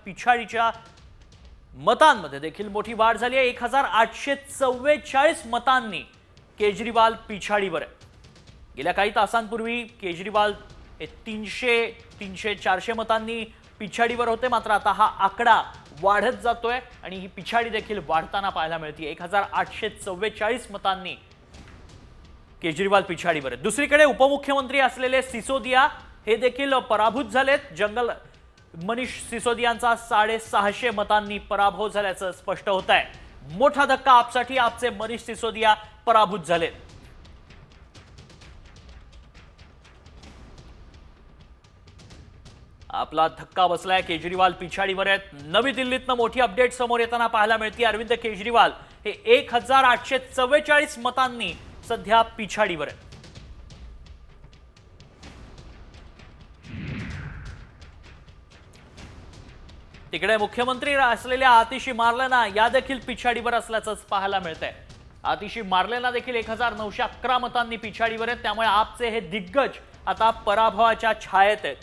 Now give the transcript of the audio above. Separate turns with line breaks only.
पिछाडीच्या मतांमध्ये देखील मोठी वाढ झाली आहे। 1844 मतांनी केजरीवाल पिछाडीवर आहे। गेल्या काही तासांपूर्वी केजरीवाल 300-400 मतांनी पिछाडीवर होते, मात्र आता हा आकडा वाढत जातोय आणि ही पिछाडी देखील वाढताना पाहायला मिळते। 1844 मतांनी केजरीवाल पिछाडीवर आहेत। दुसरीकडे उपमुख्यमंत्री असलेले सिसोदिया हे देखील पराभूत झालेत। मनीष सिसोदियांचा 650 मतांनी पराभव झाल्याचं स्पष्ट होत आहे। मोठा धक्का आपसाठी, आपचे मनीष सिसोदिया पराभूत झाले। आपला धक्का बसलाय, केजरीवाल पिछाडीवर आहेत। नवी दिल्लीतनं मोठी अपडेट समोर येताना पाहायला मिळते। अरविंद केजरीवाल हे 1844 मतांनी सध्या पिछाडीवर आहेत। तिकडे मुख्यमंत्री असलेल्या आतिशी मार्लेना या देखील पिछाडीवर असल्याचं पाहायला मिळतंय। आतिशी मार्लेना देखील 1911 मतांनी पिछाडीवर आहेत। त्यामुळे आपचे हे दिग्गज आता पराभवाच्या छायेत आहेत।